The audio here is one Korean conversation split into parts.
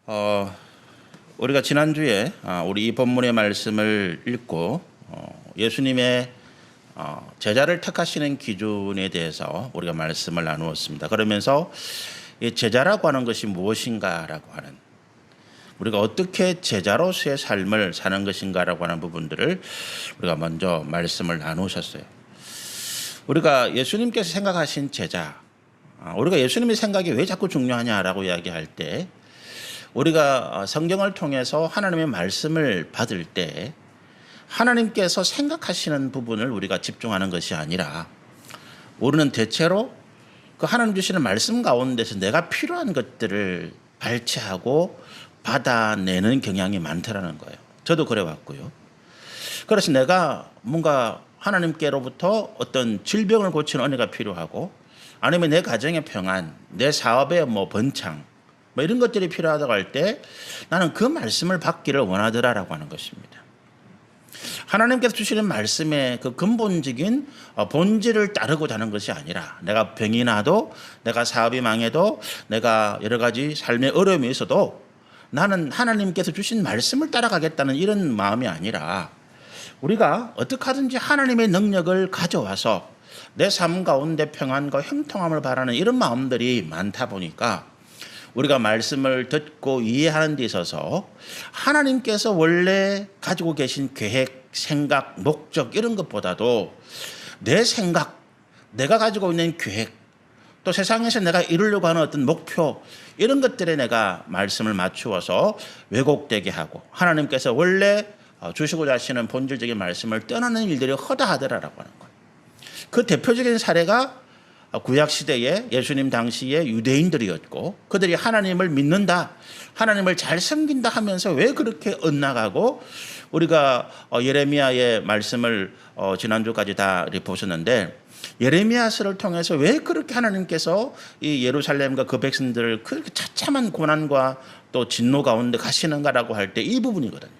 어, 우리가 지난주에 우리 이 본문의 말씀을 읽고 예수님의 제자를 택하시는 기준에 대해서 우리가 말씀을 나누었습니다. 그러면서 이 제자라고 하는 것이 무엇인가라고 하는, 우리가 어떻게 제자로서의 삶을 사는 것인가라고 하는 부분들을 우리가 먼저 말씀을 나누셨어요. 우리가 예수님께서 생각하신 제자, 우리가 예수님의 생각이 왜 자꾸 중요하냐라고 이야기할 때, 우리가 성경을 통해서 하나님의 말씀을 받을 때 하나님께서 생각하시는 부분을 우리가 집중하는 것이 아니라, 우리는 대체로 그 하나님 주시는 말씀 가운데서 내가 필요한 것들을 발췌하고 받아내는 경향이 많더라는 거예요. 저도 그래 왔고요. 그래서 내가 뭔가 하나님께로부터 어떤 질병을 고치는 은혜가 필요하고, 아니면 내 가정의 평안, 내 사업의 번창, 이런 것들이 필요하다고 할 때 나는 그 말씀을 받기를 원하더라라고 하는 것입니다. 하나님께서 주시는 말씀의 그 근본적인 본질을 따르고자 하는 것이 아니라, 내가 병이 나도, 내가 사업이 망해도, 내가 여러 가지 삶의 어려움이 있어도 나는 하나님께서 주신 말씀을 따라가겠다는 이런 마음이 아니라, 우리가 어떻게 하든지 하나님의 능력을 가져와서 내 삶 가운데 평안과 형통함을 바라는 이런 마음들이 많다 보니까, 우리가 말씀을 듣고 이해하는 데 있어서 하나님께서 원래 가지고 계신 계획, 생각, 목적 이런 것보다도 내 생각, 내가 가지고 있는 계획, 또 세상에서 내가 이루려고 하는 어떤 목표, 이런 것들에 내가 말씀을 맞추어서 왜곡되게 하고, 하나님께서 원래 주시고자 하시는 본질적인 말씀을 떠나는 일들이 허다하더라라고 하는 거예요. 그 대표적인 사례가 구약시대에 예수님 당시에 유대인들이었고, 그들이 하나님을 믿는다, 하나님을 잘 섬긴다 하면서 왜 그렇게 엇나가고, 우리가 예레미야의 말씀을 지난주까지 다 보셨는데, 예레미야서를 통해서 왜 그렇게 하나님께서 이 예루살렘과 그 백성들을 그렇게 처참한 고난과 또 진노 가운데 가시는가라고 할 때 이 부분이거든요.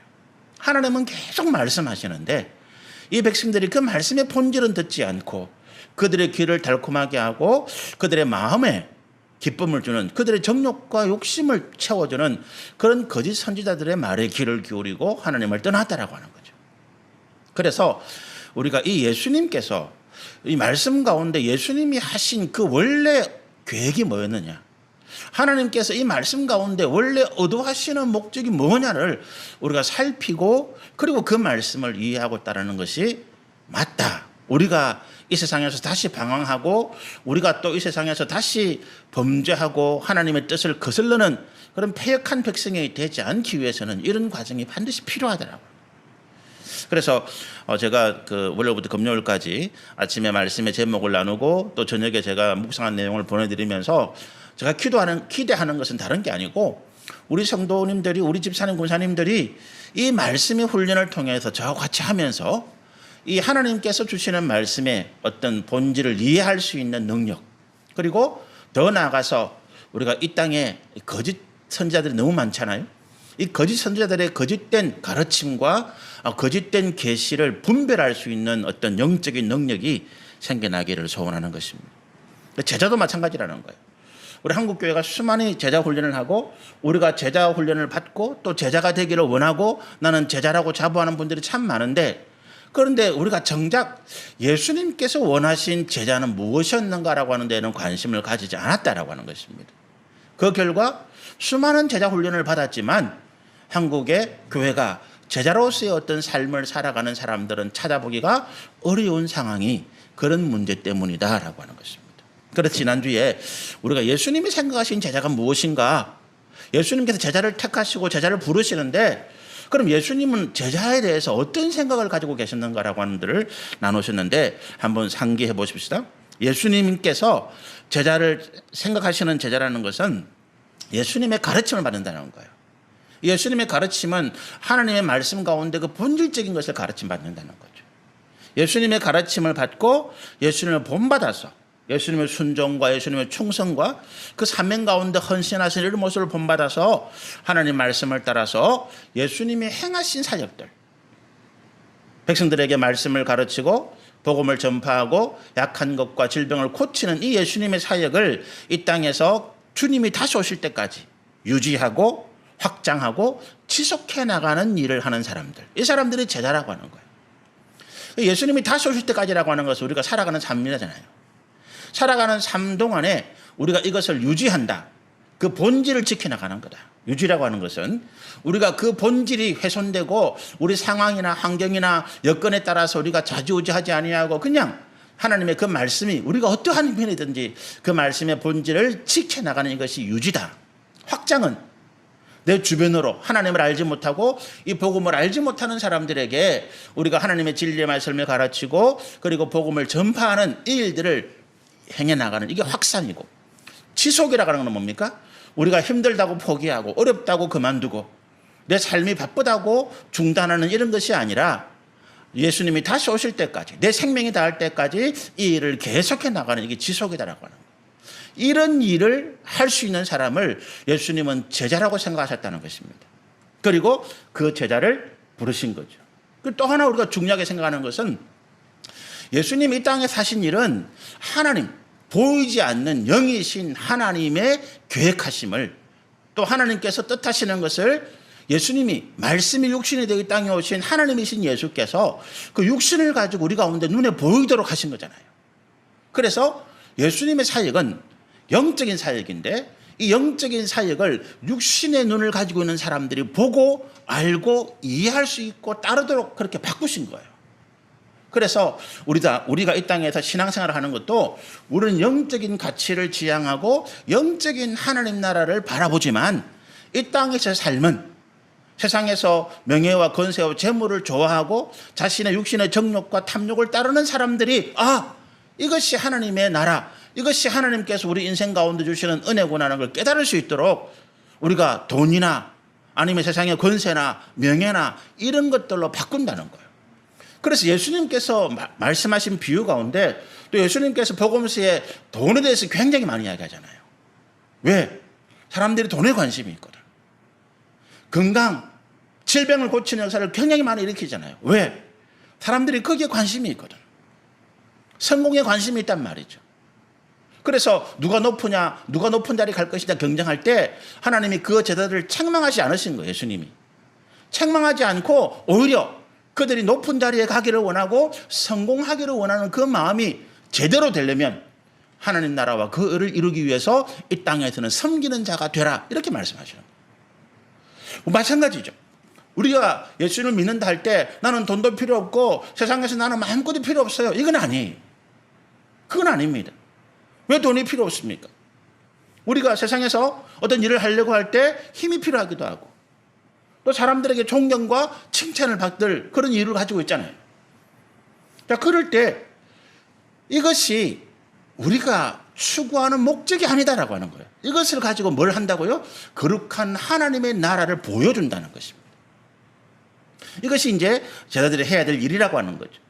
하나님은 계속 말씀하시는데 이 백성들이 그 말씀의 본질은 듣지 않고, 그들의 귀를 달콤하게 하고 그들의 마음에 기쁨을 주는, 그들의 정욕과 욕심을 채워주는 그런 거짓 선지자들의 말에 귀를 기울이고 하나님을 떠났다라고 하는 거죠. 그래서 우리가 이 예수님께서 이 말씀 가운데 예수님이 하신 그 원래 계획이 뭐였느냐, 하나님께서 이 말씀 가운데 원래 의도하시는 목적이 뭐냐를 우리가 살피고, 그리고 그 말씀을 이해하고 따르는 것이 맞다. 우리가 이 세상에서 다시 방황하고, 우리가 또 이 세상에서 다시 범죄하고 하나님의 뜻을 거슬러는 그런 패역한 백성이 되지 않기 위해서는 이런 과정이 반드시 필요하더라고요. 그래서 제가 월요일부터 금요일까지 아침에 말씀의 제목을 나누고, 또 저녁에 제가 묵상한 내용을 보내드리면서 제가 기대하는 것은 다른 게 아니고, 우리 성도님들이, 우리 집사님, 군사님들이 이 말씀의 훈련을 통해서 저와 같이 하면서 이 하나님께서 주시는 말씀의 어떤 본질을 이해할 수 있는 능력, 그리고 더 나아가서 우리가 이 땅에 거짓 선지자들이 너무 많잖아요. 이 거짓 선지자들의 거짓된 가르침과 거짓된 계시를 분별할 수 있는 어떤 영적인 능력이 생겨나기를 소원하는 것입니다. 제자도 마찬가지라는 거예요. 우리 한국교회가 수많은 제자 훈련을 하고, 우리가 제자 훈련을 받고 또 제자가 되기를 원하고 나는 제자라고 자부하는 분들이 참 많은데, 그런데 우리가 정작 예수님께서 원하신 제자는 무엇이었는가라고 하는 데는 관심을 가지지 않았다라고 하는 것입니다. 그 결과 수많은 제자 훈련을 받았지만 한국의 교회가 제자로서의 어떤 삶을 살아가는 사람들은 찾아보기가 어려운 상황이 그런 문제 때문이다라고 하는 것입니다. 그래서 지난주에 우리가 예수님이 생각하신 제자가 무엇인가, 예수님께서 제자를 택하시고 제자를 부르시는데, 그럼 예수님은 제자에 대해서 어떤 생각을 가지고 계셨는가라고 하는 것들을 나누셨는데, 한번 상기해 보십시다. 예수님께서 제자를 생각하시는 제자라는 것은 예수님의 가르침을 받는다는 거예요. 예수님의 가르침은 하나님의 말씀 가운데 그 본질적인 것을 가르침 받는다는 거죠. 예수님의 가르침을 받고 예수님을 본받아서 예수님의 순종과 예수님의 충성과 그 사명 가운데 헌신하신 이런 모습을 본받아서 하나님 말씀을 따라서 예수님이 행하신 사역들, 백성들에게 말씀을 가르치고 복음을 전파하고 약한 것과 질병을 고치는 이 예수님의 사역을 이 땅에서 주님이 다시 오실 때까지 유지하고 확장하고 지속해 나가는 일을 하는 사람들. 이 사람들이 제자라고 하는 거예요. 예수님이 다시 오실 때까지라고 하는 것은 우리가 살아가는 삶이잖아요. 살아가는 삶 동안에 우리가 이것을 유지한다. 그 본질을 지켜나가는 거다. 유지라고 하는 것은 우리가 그 본질이 훼손되고 우리 상황이나 환경이나 여건에 따라서 우리가 좌지우지하지 아니하고 그냥 하나님의 그 말씀이 우리가 어떠한 면이든지 그 말씀의 본질을 지켜나가는 이것이 유지다. 확장은 내 주변으로 하나님을 알지 못하고 이 복음을 알지 못하는 사람들에게 우리가 하나님의 진리의 말씀을 가르치고 그리고 복음을 전파하는 이 일들을 행해 나가는 이게 확산이고, 지속이라고 하는 건 뭡니까? 우리가 힘들다고 포기하고 어렵다고 그만두고 내 삶이 바쁘다고 중단하는 이런 것이 아니라 예수님이 다시 오실 때까지 내 생명이 닿을 때까지 이 일을 계속해 나가는 이게 지속이다라고 하는 거예요. 이런 일을 할 수 있는 사람을 예수님은 제자라고 생각하셨다는 것입니다. 그리고 그 제자를 부르신 거죠. 또 하나 우리가 중요하게 생각하는 것은 예수님이 이 땅에 사신 일은 하나님, 보이지 않는 영이신 하나님의 계획하심을, 또 하나님께서 뜻하시는 것을 예수님이 말씀이 육신이 되어 이 땅에 오신 하나님이신 예수께서 그 육신을 가지고 우리 가운데 눈에 보이도록 하신 거잖아요. 그래서 예수님의 사역은 영적인 사역인데 이 영적인 사역을 육신의 눈을 가지고 있는 사람들이 보고 알고 이해할 수 있고 따르도록 그렇게 바꾸신 거예요. 그래서 우리가 이 땅에서 신앙생활을 하는 것도 우리는 영적인 가치를 지향하고 영적인 하나님 나라를 바라보지만 이 땅에서 삶은 세상에서 명예와 권세와 재물을 좋아하고 자신의 육신의 정욕과 탐욕을 따르는 사람들이 이것이 하나님의 나라, 이것이 하나님께서 우리 인생 가운데 주시는 은혜구나 하는 걸 깨달을 수 있도록 우리가 돈이나 아니면 세상의 권세나 명예나 이런 것들로 바꾼다는 거예요. 그래서 예수님께서 말씀하신 비유 가운데 또 예수님께서 복음서에 돈에 대해서 굉장히 많이 이야기하잖아요. 왜? 사람들이 돈에 관심이 있거든. 건강, 질병을 고치는 역사를 굉장히 많이 일으키잖아요. 왜? 사람들이 거기에 관심이 있거든. 성공에 관심이 있단 말이죠. 그래서 누가 높으냐, 누가 높은 자리 갈 것이냐 경쟁할 때 하나님이 그 제자들을 책망하지 않으신 거예요. 예수님이. 책망하지 않고 오히려 그들이 높은 자리에 가기를 원하고 성공하기를 원하는 그 마음이 제대로 되려면 하나님 나라와 그 의를 이루기 위해서 이 땅에서는 섬기는 자가 되라, 이렇게 말씀하시는 거예요. 마찬가지죠. 우리가 예수를 믿는다 할 때 나는 돈도 필요 없고 세상에서 나는 아무것도 필요 없어요, 이건 아니에요. 그건 아닙니다. 왜 돈이 필요 없습니까? 우리가 세상에서 어떤 일을 하려고 할 때 힘이 필요하기도 하고 또 사람들에게 존경과 칭찬을 받을 그런 이유를 가지고 있잖아요. 자, 그럴 때 이것이 우리가 추구하는 목적이 아니다라고 하는 거예요. 이것을 가지고 뭘 한다고요? 거룩한 하나님의 나라를 보여준다는 것입니다. 이것이 이제 제자들이 해야 될 일이라고 하는 거죠.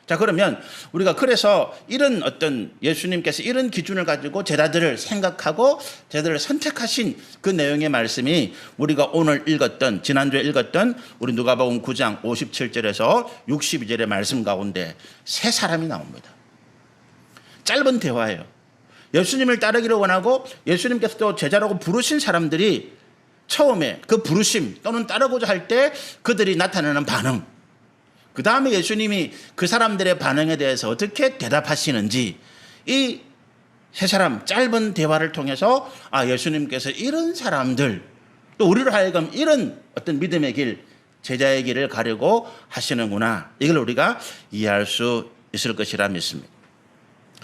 자, 그러면 우리가 그래서 이런 어떤 예수님께서 이런 기준을 가지고 제자들을 생각하고 제자들을 선택하신 그 내용의 말씀이 우리가 오늘 읽었던, 지난주에 읽었던 우리 누가복음 9장 57절에서 62절의 말씀 가운데 세 사람이 나옵니다. 짧은 대화예요. 예수님을 따르기를 원하고 예수님께서 또 제자라고 부르신 사람들이 처음에 그 부르심 또는 따르고자 할 때 그들이 나타내는 반응, 그 다음에 예수님이 그 사람들의 반응에 대해서 어떻게 대답하시는지, 이 세 사람 짧은 대화를 통해서 예수님께서 이런 사람들, 또 우리를 하여금 이런 어떤 믿음의 길, 제자의 길을 가려고 하시는구나, 이걸 우리가 이해할 수 있을 것이라 믿습니다.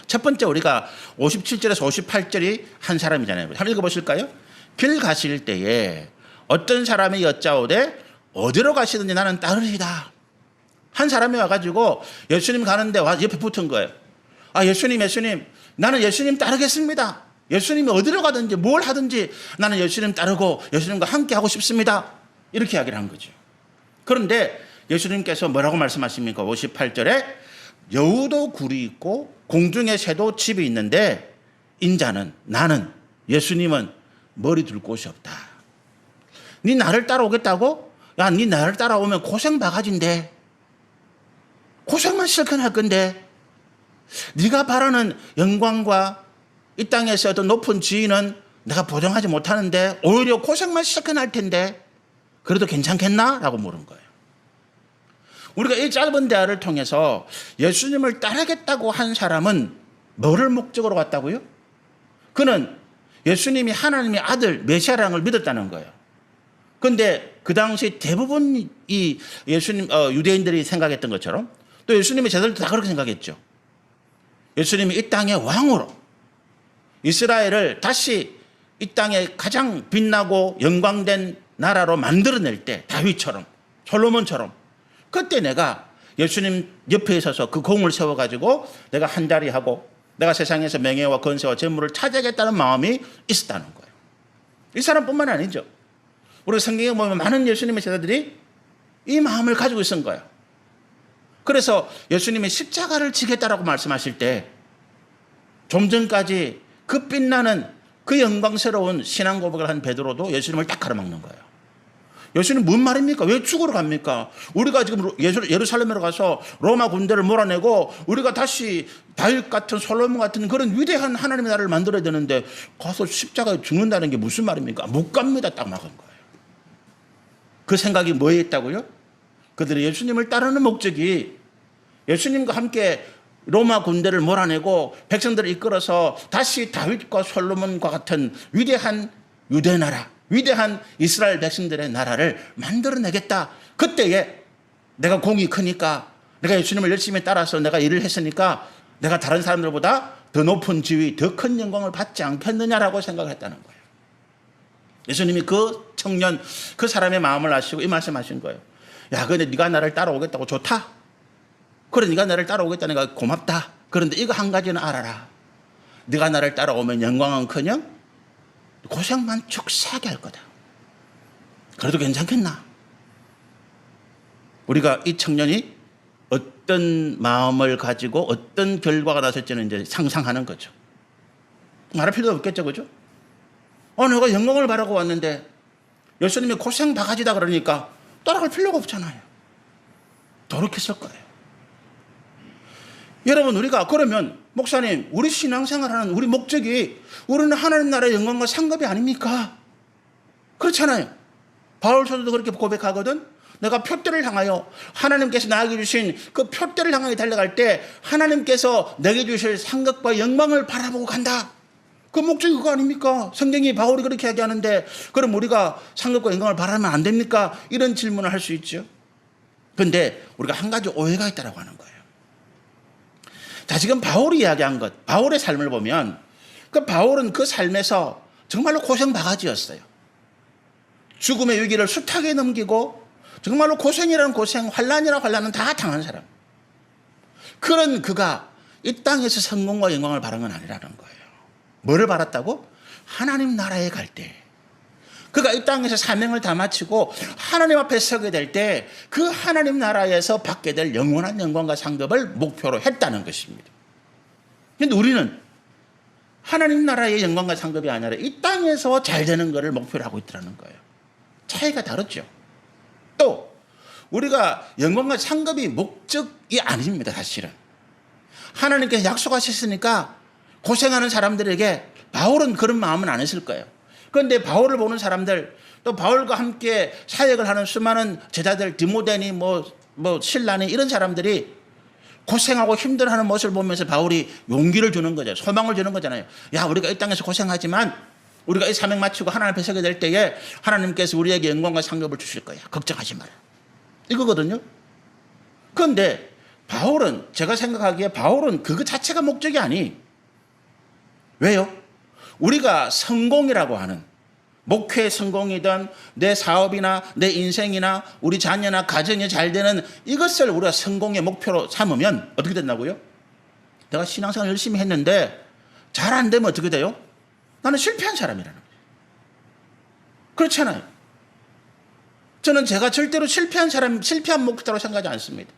첫 번째, 우리가 57절에서 58절이 한 사람이잖아요. 한번 읽어보실까요? 길 가실 때에 어떤 사람이 여짜오되 어디로 가시든지 나는 따르리이다. 한 사람이 와가지고 예수님 가는데 옆에 붙은 거예요. 예수님, 나는 예수님 따르겠습니다. 예수님이 어디로 가든지 뭘 하든지 나는 예수님 따르고 예수님과 함께 하고 싶습니다, 이렇게 이야기를 한 거죠. 그런데 예수님께서 뭐라고 말씀하십니까? 58절에 여우도 굴이 있고 공중의 새도 집이 있는데 인자는, 나는, 예수님은 머리 둘 곳이 없다. 네 나를 따라오겠다고? 야, 네 나를 따라오면 고생 바가지인데, 고생만 실컷 할 건데, 네가 바라는 영광과 이 땅에서 어떤 높은 지위는 내가 보정하지 못하는데 오히려 고생만 시작해날 텐데 그래도 괜찮겠나? 라고 물은 거예요. 우리가 이 짧은 대화를 통해서 예수님을 따르겠다고 한 사람은 뭐를 목적으로 갔다고요? 그는 예수님이 하나님의 아들 메시아라는 걸 믿었다는 거예요. 그런데 그 당시 대부분 이 예수님 유대인들이 생각했던 것처럼 또 예수님의 제자들도 다 그렇게 생각했죠. 예수님이 이 땅의 왕으로 이스라엘을 다시 이 땅에 가장 빛나고 영광된 나라로 만들어낼 때 다윗처럼 솔로몬처럼 그때 내가 예수님 옆에 서서 그 공을 세워가지고 내가 한자리 하고 내가 세상에서 명예와 권세와 재물을 차지하겠다는 마음이 있었다는 거예요. 이 사람뿐만 아니죠. 우리 성경에 보면 많은 예수님의 제자들이 이 마음을 가지고 있었던 거예요. 그래서 예수님이 십자가를 지겠다라고 말씀하실 때 좀 전까지 그 빛나는 그 영광스러운 신앙 고백을 한 베드로도 예수님을 딱 가로막는 거예요. 예수님 뭔 말입니까? 왜 죽으러 갑니까? 우리가 지금 예루살렘으로 가서 로마 군대를 몰아내고 우리가 다시 다윗 같은 솔로몬 같은 그런 위대한 하나님의 나라를 만들어야 되는데 가서 십자가에 죽는다는 게 무슨 말입니까? 못 갑니다. 딱 막은 거예요. 그 생각이 뭐에 있다고요? 그들이 예수님을 따르는 목적이 예수님과 함께 로마 군대를 몰아내고 백성들을 이끌어서 다시 다윗과 솔로몬과 같은 위대한 유대 나라, 위대한 이스라엘 백성들의 나라를 만들어내겠다. 그때에 내가 공이 크니까 내가 예수님을 열심히 따라서 내가 일을 했으니까 내가 다른 사람들보다 더 높은 지위, 더 큰 영광을 받지 않겠느냐라고 생각을 했다는 거예요. 예수님이 그 청년, 그 사람의 마음을 아시고 이 말씀하신 거예요. 야, 근데 네가 나를 따라오겠다고 좋다. 그래, 네가 나를 따라오겠다니까 고맙다. 그런데 이거 한 가지는 알아라. 네가 나를 따라오면 영광은커녕 고생만 족사하게 할 거다. 그래도 괜찮겠나? 우리가 이 청년이 어떤 마음을 가지고 어떤 결과가 나설지는 이제 상상하는 거죠. 말할 필요도 없겠죠, 그죠? 내가 영광을 바라고 왔는데 예수님이 고생 바가지다 그러니까 따라갈 필요가 없잖아요. 도둑했을 거예요. 여러분, 우리가 그러면 목사님, 우리 신앙생활하는 우리 목적이 우리는 하나님 나라의 영광과 상급이 아닙니까? 그렇잖아요. 바울 사도도 그렇게 고백하거든. 내가 표대를 향하여 하나님께서 나에게 주신 그 표대를 향하여 달려갈 때 하나님께서 내게 주실 상급과 영광을 바라보고 간다. 그 목적이 그거 아닙니까? 성경이 바울이 그렇게 이야기하는데 그럼 우리가 상급과 영광을 바라면 안 됩니까? 이런 질문을 할 수 있죠. 그런데 우리가 한 가지 오해가 있다고 하는 거예요. 자, 지금 바울이 이야기한 것, 바울의 삶을 보면 그 바울은 그 삶에서 정말로 고생 바가지였어요. 죽음의 위기를 숱하게 넘기고 정말로 고생이라는 고생, 환난이라는 환난은 다 당한 사람. 그런 그가 이 땅에서 성공과 영광을 바란 건 아니라는 거예요. 뭐를 바랐다고? 하나님 나라에 갈 때. 그가 이 땅에서 사명을 다 마치고 하나님 앞에 서게 될 때 그 하나님 나라에서 받게 될 영원한 영광과 상급을 목표로 했다는 것입니다. 그런데 우리는 하나님 나라의 영광과 상급이 아니라 이 땅에서 잘 되는 것을 목표로 하고 있다는 거예요. 차이가 다르죠. 또 우리가 영광과 상급이 목적이 아닙니다. 사실은 하나님께서 약속하셨으니까 고생하는 사람들에게 바울은 그런 마음은 안 했을 거예요. 그런데 바울을 보는 사람들, 또 바울과 함께 사역을 하는 수많은 제자들, 디모데니 신라니 이런 사람들이 고생하고 힘들어하는 모습을 보면서 바울이 용기를 주는 거죠. 소망을 주는 거잖아요. 야, 우리가 이 땅에서 고생하지만 우리가 이 사명 마치고 하나님 앞에 서게 될 때에 하나님께서 우리에게 영광과 상급을 주실 거야. 걱정하지 마라. 이거거든요. 그런데 바울은, 제가 생각하기에 바울은 그거 자체가 목적이 아니. 왜요? 우리가 성공이라고 하는, 목회 성공이든 내 사업이나 내 인생이나 우리 자녀나 가정이 잘 되는 이것을 우리가 성공의 목표로 삼으면 어떻게 된다고요? 내가 신앙생활 열심히 했는데 잘 안 되면 어떻게 돼요? 나는 실패한 사람이라는 거예요. 그렇잖아요. 저는 제가 절대로 실패한 목표라고 생각하지 않습니다.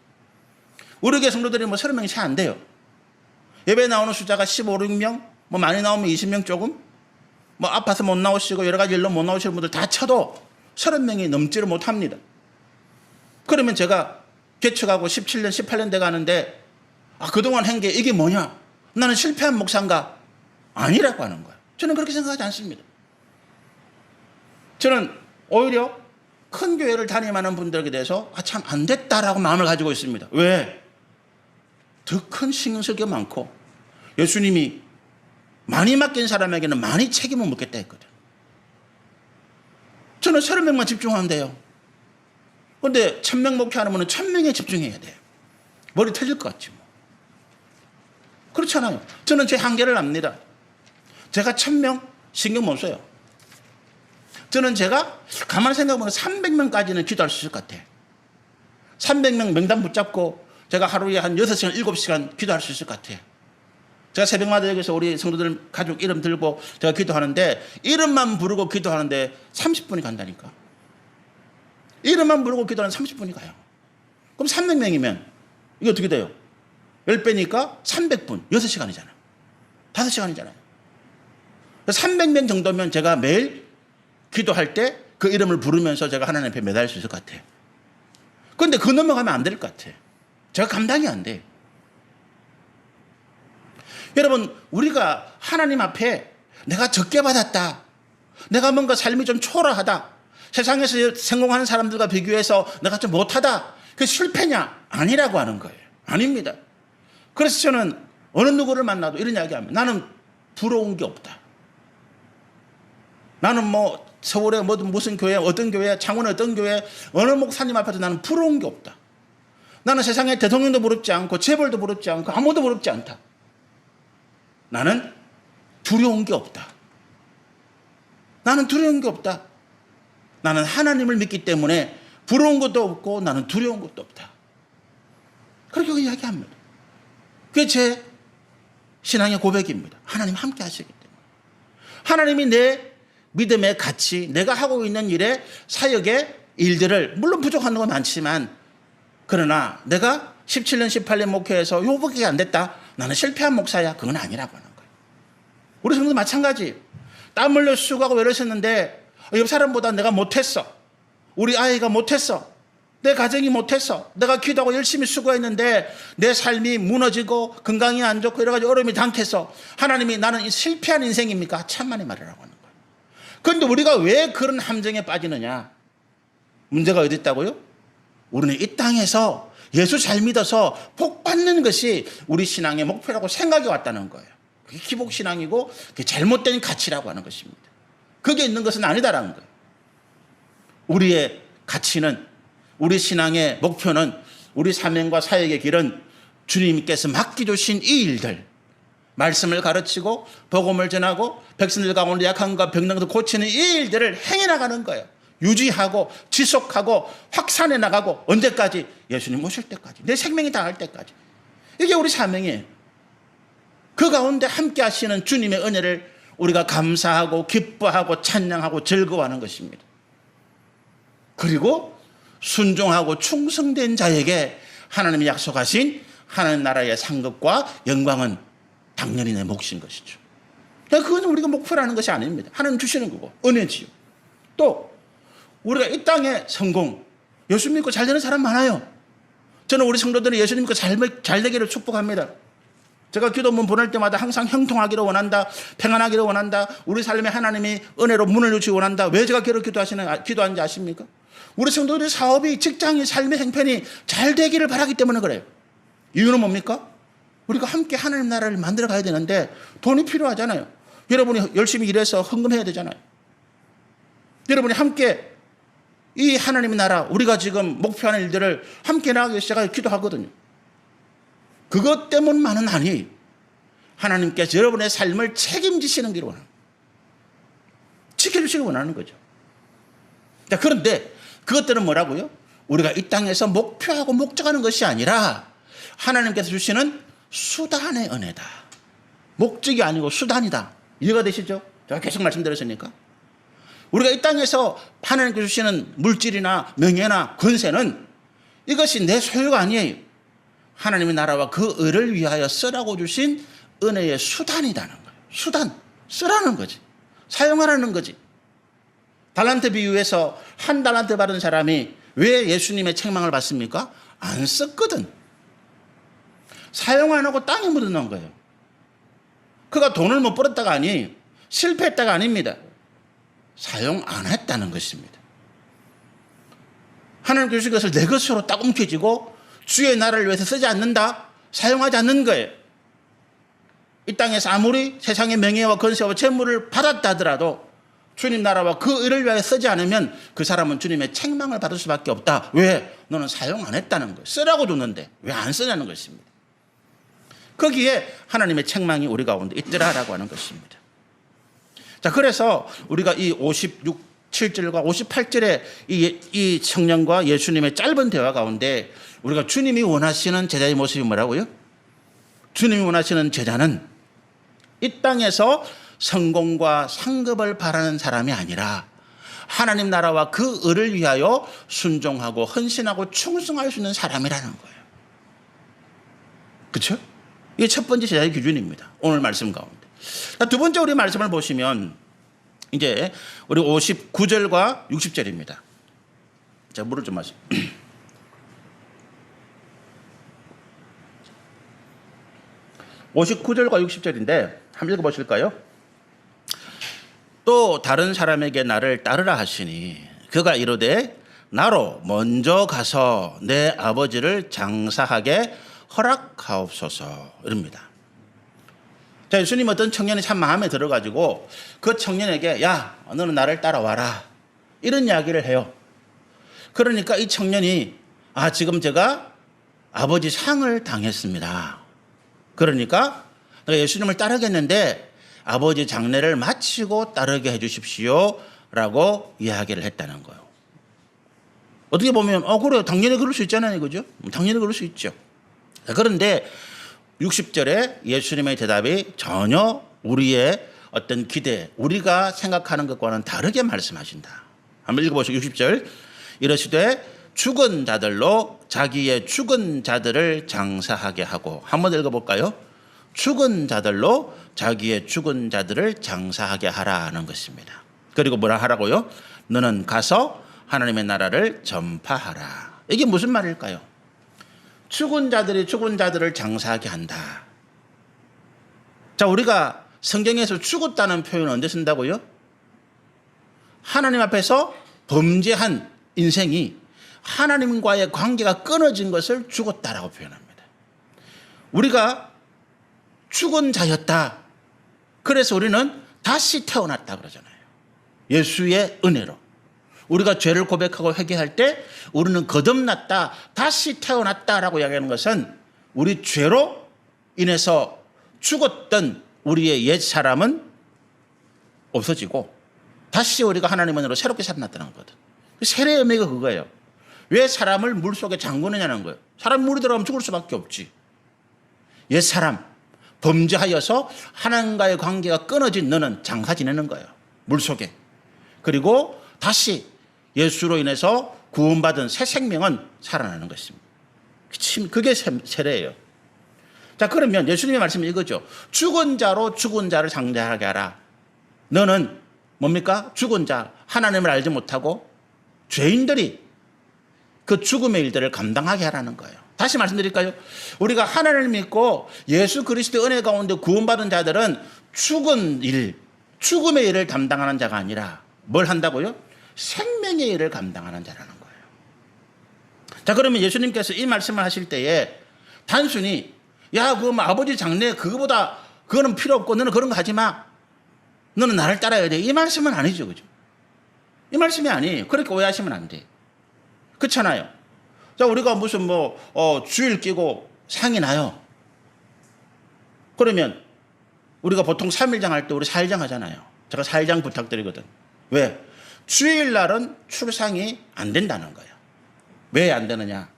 우리 교회 성도들이 30명이 채 안 돼요. 예배 나오는 숫자가 15, 16명, 많이 나오면 20명 조금, 아파서 못 나오시고 여러 가지 일로 못 나오시는 분들 다 쳐도 30명이 넘지를 못합니다. 그러면 제가 개척하고 17년, 18년 돼 가는데 그동안 한 게 이게 뭐냐? 나는 실패한 목사인가? 아니라고 하는 거예요. 저는 그렇게 생각하지 않습니다. 저는 오히려 큰 교회를 다니는 분들에게 대해서 참 안 됐다라고 마음을 가지고 있습니다. 왜? 더 큰 신경 쓸 게 많고 예수님이 많이 맡긴 사람에게는 많이 책임을 묻겠다 했거든. 저는 30명만 집중하면 돼요. 그런데 1000명 목표하는 1000명에 집중해야 돼요. 머리 터질 것 같지 뭐. 그렇잖아요. 저는 제 한계를 압니다. 제가 1000명 신경 못 써요. 저는 제가 가만히 생각해보면 300명까지는 기도할 수 있을 것 같아요. 300명 명단 붙잡고 제가 하루에 한 6시간, 7시간 기도할 수 있을 것 같아요. 제가 새벽마다 여기서 우리 성도들 가족 이름 들고 제가 기도하는데 이름만 부르고 기도하는데 30분이 간다니까. 이름만 부르고 기도하는 30분이 가요. 그럼 300명이면 이게 어떻게 돼요? 10배니까 300분, 6시간이잖아요. 5시간이잖아요. 300명 정도면 제가 매일 기도할 때 그 이름을 부르면서 제가 하나님 앞에 매달릴 수 있을 것 같아요. 그런데 그 넘어가면 안 될 것 같아요. 제가 감당이 안 돼요. 여러분, 우리가 하나님 앞에 내가 적게 받았다, 내가 뭔가 삶이 좀 초라하다, 세상에서 성공하는 사람들과 비교해서 내가 좀 못하다, 그게 실패냐? 아니라고 하는 거예요. 아닙니다. 그래서 저는 어느 누구를 만나도 이런 이야기 합니다. 나는 부러운 게 없다. 나는 뭐 서울에 무슨 교회, 어떤 교회, 창원의 어떤 교회, 어느 목사님 앞에도 나는 부러운 게 없다. 나는 세상에 대통령도 부럽지 않고 재벌도 부럽지 않고 아무도 부럽지 않다. 나는 두려운 게 없다. 나는 두려운 게 없다. 나는 하나님을 믿기 때문에 부러운 것도 없고 나는 두려운 것도 없다. 그렇게 이야기합니다. 그게 제 신앙의 고백입니다. 하나님 함께 하시기 때문에. 하나님이 내 믿음의 가치, 내가 하고 있는 일에 사역의 일들을 물론 부족한 건 많지만 그러나 내가 17년, 18년 목회해서 요밖에 안 됐다. 나는 실패한 목사야. 그건 아니라고 하는 거예요. 우리 성도도 마찬가지. 땀 흘려 수고하고 외로웠는데 옆 사람보다 내가 못했어. 우리 아이가 못했어. 내 가정이 못했어. 내가 기도하고 열심히 수고했는데 내 삶이 무너지고 건강이 안 좋고 여러 가지 어려움이 당했어. 하나님이 나는 이 실패한 인생입니까? 참만의 말이라고 하는 거예요. 그런데 우리가 왜 그런 함정에 빠지느냐? 문제가 어디 있다고요? 우리는 이 땅에서 예수 잘 믿어서 복 받는 것이 우리 신앙의 목표라고 생각이 왔다는 거예요. 그게 기복신앙이고 그게 잘못된 가치라고 하는 것입니다. 그게 있는 것은 아니다라는 거예요. 우리의 가치는, 우리 신앙의 목표는, 우리 사명과 사역의 길은 주님께서 맡겨주신 이 일들, 말씀을 가르치고 복음을 전하고 백성들 가운데 약한 것 병든 것을 고치는 이 일들을 행해 나가는 거예요. 유지하고 지속하고 확산해 나가고 언제까지? 예수님 오실 때까지, 내 생명이 다할 때까지. 이게 우리 사명이에요. 그 가운데 함께 하시는 주님의 은혜를 우리가 감사하고 기뻐하고 찬양하고 즐거워하는 것입니다. 그리고 순종하고 충성된 자에게 하나님이 약속하신 하나님 나라의 상급과 영광은 당연히 내 몫인 것이죠. 그건 우리가 목표라는 것이 아닙니다. 하나님 주시는 거고 은혜지요. 또 우리가 이 땅의 성공, 예수 믿고 잘 되는 사람 많아요. 저는 우리 성도들이 예수 믿고 잘 되기를 축복합니다. 제가 기도문 보낼 때마다 항상 형통하기를 원한다, 평안하기를 원한다, 우리 삶에 하나님이 은혜로 문을 열기 원한다. 왜 제가 기도하는지 아십니까? 우리 성도들의 사업이, 직장이, 삶의 형편이 잘 되기를 바라기 때문에 그래요. 이유는 뭡니까? 우리가 함께 하나님 나라를 만들어 가야 되는데 돈이 필요하잖아요. 여러분이 열심히 일해서 헌금해야 되잖아요. 여러분이 함께 이 하나님의 나라, 우리가 지금 목표하는 일들을 함께 나가기 위해서 제가 기도하거든요. 그것 때문만은 아니, 하나님께서 여러분의 삶을 책임지시는 길 원합니다. 지켜주시기 원하는 거죠. 자, 그런데 그것들은 뭐라고요? 우리가 이 땅에서 목표하고 목적하는 것이 아니라 하나님께서 주시는 수단의 은혜다. 목적이 아니고 수단이다. 이해가 되시죠? 제가 계속 말씀드렸으니까. 우리가 이 땅에서 하나님께서 주시는 물질이나 명예나 권세는 이것이 내 소유가 아니에요. 하나님의 나라와 그 의를 위하여 쓰라고 주신 은혜의 수단이라는 거예요. 수단, 쓰라는 거지. 사용하라는 거지. 달란트 비유에서 한 달란트 받은 사람이 왜 예수님의 책망을 받습니까? 안 썼거든. 사용 안 하고 땅에 묻어놓은 거예요. 그가 돈을 못 벌었다가 아니에요. 실패했다가 아닙니다. 사용 안 했다는 것입니다. 하나님께서 이것을 내 것으로 딱 움켜쥐고 주의 나라를 위해서 쓰지 않는다, 사용하지 않는 거예요. 이 땅에서 아무리 세상의 명예와 권세와 재물을 받았다 하더라도 주님 나라와 그 의를 위하여 쓰지 않으면 그 사람은 주님의 책망을 받을 수밖에 없다. 왜? 너는 사용 안 했다는 거예요. 쓰라고 줬는데 왜 안 쓰냐는 것입니다. 거기에 하나님의 책망이 우리 가운데 있더라라고 하는 것입니다. 자, 그래서 우리가 이 57절과 58절의 이 청년과 예수님의 짧은 대화 가운데 우리가 주님이 원하시는 제자의 모습이 뭐라고요? 주님이 원하시는 제자는 이 땅에서 성공과 상급을 바라는 사람이 아니라 하나님 나라와 그 의를 위하여 순종하고 헌신하고 충성할 수 있는 사람이라는 거예요. 그렇죠? 이게 첫 번째 제자의 기준입니다. 오늘 말씀 가운데. 두 번째 우리 말씀을 보시면 이제 우리 59절과 60절입니다. 자, 물을 좀 마시고. 59절과 60절인데 한번 읽어보실까요? 또 다른 사람에게 나를 따르라 하시니 그가 이르되 나로 먼저 가서 내 아버지를 장사하게 허락하옵소서 이럽니다. 자, 예수님 어떤 청년이 참 마음에 들어가지고 그 청년에게 야, 너는 나를 따라와라 이런 이야기를 해요. 그러니까 이 청년이 지금 제가 아버지 상을 당했습니다. 그러니까 내가 예수님을 따르겠는데 아버지 장례를 마치고 따르게 해 주십시오 라고 이야기를 했다는 거예요. 어떻게 보면 그래요. 당연히 그럴 수 있잖아요. 그죠? 당연히 그럴 수 있죠. 그런데 60절에 예수님의 대답이 전혀 우리의 어떤 기대, 우리가 생각하는 것과는 다르게 말씀하신다. 한번 읽어보시죠. 60절. 이러시되 죽은 자들로 자기의 죽은 자들을 장사하게 하고, 한번 읽어볼까요? 죽은 자들로 자기의 죽은 자들을 장사하게 하라는 것입니다. 그리고 뭐라 하라고요? 너는 가서 하나님의 나라를 전파하라. 이게 무슨 말일까요? 죽은 자들이 죽은 자들을 장사하게 한다. 자, 우리가 성경에서 죽었다는 표현을 언제 쓴다고요? 하나님 앞에서 범죄한 인생이 하나님과의 관계가 끊어진 것을 죽었다라고 표현합니다. 우리가 죽은 자였다. 그래서 우리는 다시 태어났다 그러잖아요. 예수의 은혜로. 우리가 죄를 고백하고 회개할 때 우리는 거듭났다, 다시 태어났다라고 이야기하는 것은 우리 죄로 인해서 죽었던 우리의 옛 사람은 없어지고 다시 우리가 하나님 은혜로 새롭게 살아났다는 거거든. 세례의 의미가 그거예요. 왜 사람을 물속에 잠그느냐는 거예요. 사람 물에 들어가면 죽을 수밖에 없지. 옛 사람, 범죄하여서 하나님과의 관계가 끊어진 너는 장사 지내는 거예요. 물속에. 그리고 다시 예수로 인해서 구원받은 새 생명은 살아나는 것입니다. 그게 세례예요. 자, 그러면 예수님의 말씀이 이거죠. 죽은 자로 죽은 자를 장사하게 하라. 너는 뭡니까? 죽은 자, 하나님을 알지 못하고 죄인들이 그 죽음의 일들을 감당하게 하라는 거예요. 다시 말씀드릴까요? 우리가 하나님을 믿고 예수 그리스도 은혜 가운데 구원받은 자들은 죽은 일, 죽음의 일을 담당하는 자가 아니라 뭘 한다고요? 생명의 일을 감당하는 자라는 거예요. 자, 그러면 예수님께서 이 말씀을 하실 때에 단순히 그거 아버지 장례 그거보다 그거는 필요 없고 너는 그런 거 하지 마. 너는 나를 따라야 돼. 이 말씀은 아니죠. 그죠? 이 말씀이 아니에요. 그렇게 오해하시면 안 돼. 그렇잖아요. 자, 우리가 무슨 주일 끼고 상이 나요. 그러면 우리가 보통 3일장 할 때 우리 4일장 하잖아요. 제가 4일장 부탁드리거든. 왜? 주일날은 출상이 안 된다는 거예요. 왜 안 되느냐?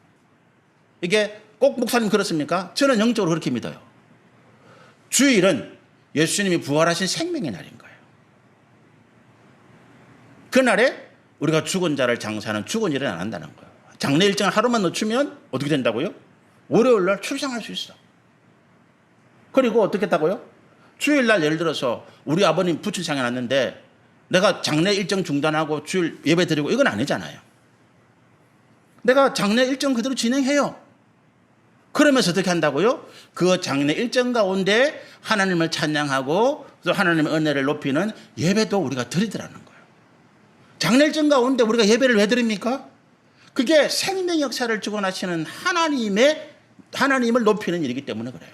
이게 꼭 목사님 그렇습니까? 저는 영적으로 그렇게 믿어요. 주일은 예수님이 부활하신 생명의 날인 거예요. 그날에 우리가 죽은 자를 장사하는 죽은 일은 안 한다는 거예요. 장례 일정을 하루만 늦추면 어떻게 된다고요? 월요일날 출상할 수 있어. 그리고 어떻게 했다고요? 주일날 예를 들어서 우리 아버님 부친상에 났는데 내가 장례 일정 중단하고 주일 예배 드리고 이건 아니잖아요. 내가 장례 일정 그대로 진행해요. 그러면서 어떻게 한다고요? 그 장례 일정 가운데 하나님을 찬양하고 또 하나님의 은혜를 높이는 예배도 우리가 드리더라는 거예요. 장례일정 가운데 우리가 예배를 왜 드립니까? 그게 생명 역사를 주관하시는 하나님을 높이는 일이기 때문에 그래요.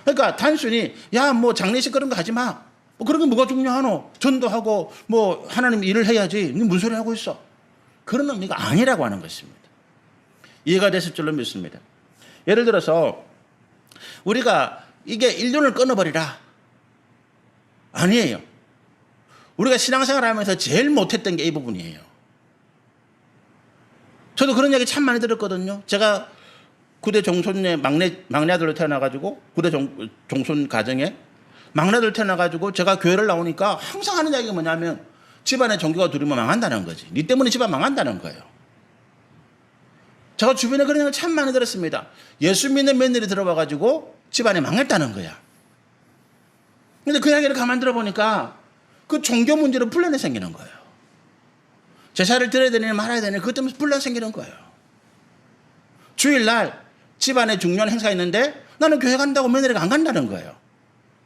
그러니까 단순히 뭐 장례식 그런 거 하지 마. 뭐 그런 게 뭐가 중요하노? 전도하고 뭐 하나님 일을 해야지. 무슨 소리 하고 있어? 그런 의미가 아니라고 하는 것입니다. 이해가 됐을 줄로 믿습니다. 예를 들어서 우리가 이게 인륜을 끊어버리라. 아니에요. 우리가 신앙생활 하면서 제일 못했던 게 이 부분이에요. 저도 그런 얘기 참 많이 들었거든요. 제가 구대 종손의 막내 아들로 태어나가지고 구대 종손 가정에 막내 아들 태어나가지고 제가 교회를 나오니까 항상 하는 이야기가 뭐냐면 집안에 종교가 들어오면 망한다는 거지. 니 때문에 집안 망한다는 거예요. 제가 주변에 그런 얘기를 참 많이 들었습니다. 예수 믿는 며느리 들어와가지고 집안이 망했다는 거야. 근데 그 이야기를 가만 들어보니까 그 종교 문제로 분란이 생기는 거예요. 제사를 드려야 되니 말아야 되니 그것 때문에 분란 생기는 거예요. 주일날 집안에 중요한 행사 있는데 나는 교회 간다고 며느리가 안 간다는 거예요.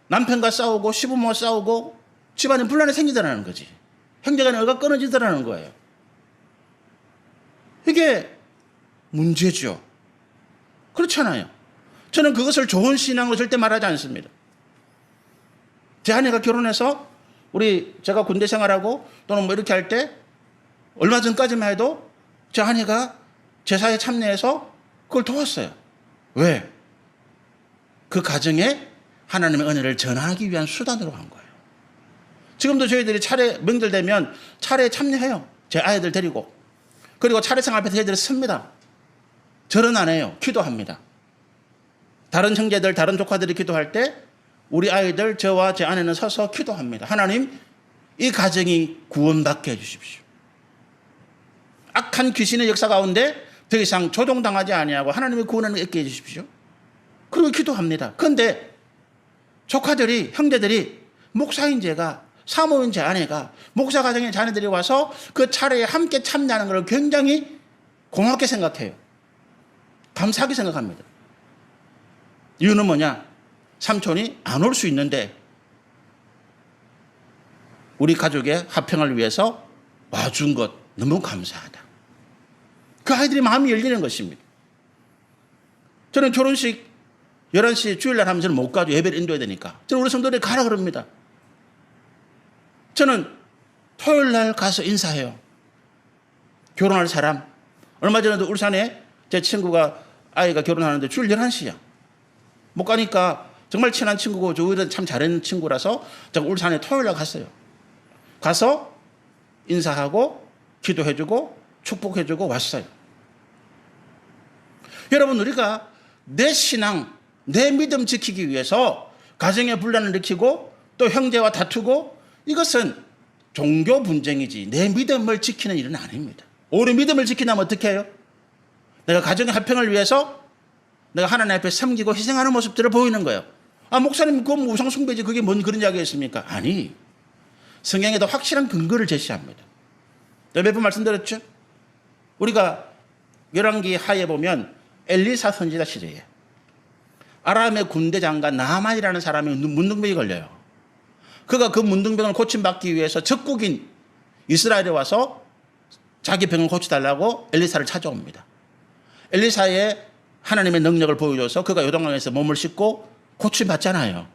남편과 싸우고 시부모와 싸우고 집안에 분란이 생기더라는 거지. 형제간에 얼가 끊어지더라는 거예요. 이게 문제죠. 그렇잖아요. 저는 그것을 좋은 신앙으로 절대 말하지 않습니다. 제 아내가 결혼해서 제가 군대 생활하고 또는 뭐 이렇게 할 때 얼마 전까지만 해도 제 아내가 제사에 참여해서 그걸 도왔어요. 왜? 그 가정에 하나님의 은혜를 전하기 위한 수단으로 한 거예요. 지금도 저희들이 명절 되면 차례에 참여해요. 제 아이들 데리고. 그리고 차례상 앞에 저희들이 섭니다. 절은 안 해요. 기도합니다. 다른 형제들, 다른 조카들이 기도할 때 우리 아이들, 저와 제 아내는 서서 기도합니다. 하나님, 이 가정이 구원받게 해주십시오. 악한 귀신의 역사 가운데 더 이상 조종당하지 아니하고 하나님의 구원을 얻게 해주십시오. 그리고 기도합니다. 그런데 조카들이, 형제들이, 목사인 제가, 사모인 제 아내가, 목사 가정의 자녀들이 와서 그 차례에 함께 참여하는 걸 굉장히 고맙게 생각해요. 감사하게 생각합니다. 이유는 뭐냐? 삼촌이 안 올 수 있는데 우리 가족의 화평을 위해서 와준 것 너무 감사하다. 그 아이들이 마음이 열리는 것입니다. 저는 결혼식 11시 주일날 하면 저는 못 가죠. 예배를 인도해야 되니까. 저는 우리 성도들이 가라 그럽니다. 저는 토요일날 가서 인사해요. 결혼할 사람. 얼마 전에도 울산에 제 친구가 아이가 결혼하는데 주일 11시야. 못 가니까 정말 친한 친구고 저희들 참 잘하는 친구라서 제가 울산에 토요일날 갔어요. 가서 인사하고 기도해주고 축복해주고 왔어요. 여러분, 우리가 내 신앙, 내 믿음 지키기 위해서 가정의 분란을 일으키고 또 형제와 다투고 이것은 종교 분쟁이지 내 믿음을 지키는 일은 아닙니다. 오히려 믿음을 지키려면 어떻게 해요? 내가 가정의 화평을 위해서 내가 하나님 앞에 섬기고 희생하는 모습들을 보이는 거예요. 목사님 그건 우상 숭배지 그게 뭔 그런 이야기였습니까? 아니, 성경에도 확실한 근거를 제시합니다. 몇 번 말씀드렸죠? 우리가 열왕기 하에 보면 엘리사 선지자 시대에 아람의 군대 장관 나만이라는 사람이 문둥병이 걸려요. 그가 그 문둥병을 고침받기 위해서 적국인 이스라엘에 와서 자기 병을 고쳐달라고 엘리사를 찾아옵니다. 엘리사의 하나님의 능력을 보여줘서 그가 요단강에서 몸을 씻고 고침받잖아요.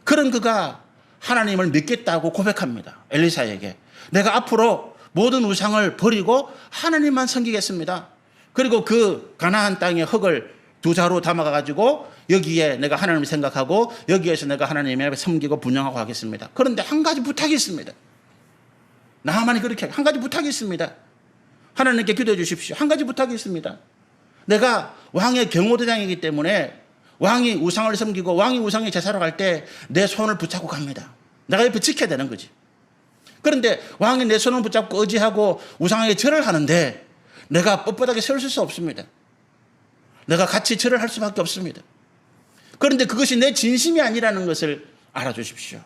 그런 그가 하나님을 믿겠다고 고백합니다. 엘리사에게. 내가 앞으로 모든 우상을 버리고 하나님만 섬기겠습니다. 그리고 그 가나안 땅의 흙을 2자루 담아가지고 여기에 내가 하나님을 생각하고 여기에서 내가 하나님을 섬기고 분양하고 하겠습니다. 그런데 한 가지 부탁이 있습니다. 나만이 그렇게 한 가지 부탁이 있습니다. 하나님께 기도해 주십시오. 한 가지 부탁이 있습니다. 내가 왕의 경호대장이기 때문에 왕이 우상을 섬기고 왕이 우상에 제사로 갈 때 내 손을 붙잡고 갑니다. 내가 옆에 지켜야 되는 거지. 그런데 왕이 내 손을 붙잡고 의지하고 우상에게 절을 하는데 내가 뻣뻣하게 서 있을 수 없습니다. 내가 같이 절을 할 수밖에 없습니다. 그런데 그것이 내 진심이 아니라는 것을 알아주십시오.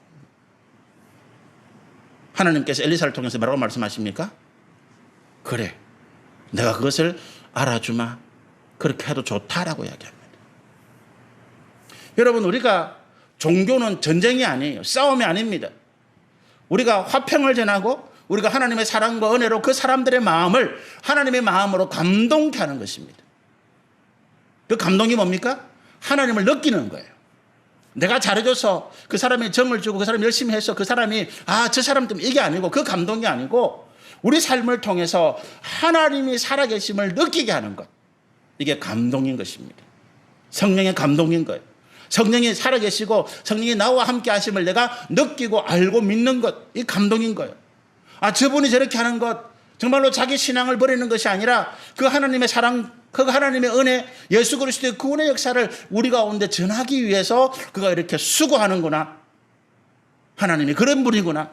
하나님께서 엘리사를 통해서 뭐라고 말씀하십니까? 그래, 내가 그것을 알아주마. 그렇게 해도 좋다라고 이야기합니다. 여러분, 우리가 종교는 전쟁이 아니에요. 싸움이 아닙니다. 우리가 화평을 전하고 우리가 하나님의 사랑과 은혜로 그 사람들의 마음을 하나님의 마음으로 감동케 하는 것입니다. 그 감동이 뭡니까? 하나님을 느끼는 거예요. 내가 잘해줘서 그 사람이 정을 주고 그 사람이 열심히 해서 그 사람이 저 사람 때문에 이게 아니고 그 감동이 아니고 우리 삶을 통해서 하나님이 살아계심을 느끼게 하는 것. 이게 감동인 것입니다. 성령의 감동인 거예요. 성령이 살아계시고 성령이 나와 함께 하심을 내가 느끼고 알고 믿는 것. 이 감동인 거예요. 저분이 저렇게 하는 것 정말로 자기 신앙을 버리는 것이 아니라 그 하나님의 사랑, 그 하나님의 은혜, 예수 그리스도의 구원의 역사를 우리 가운데 전하기 위해서 그가 이렇게 수고하는구나. 하나님이 그런 분이구나.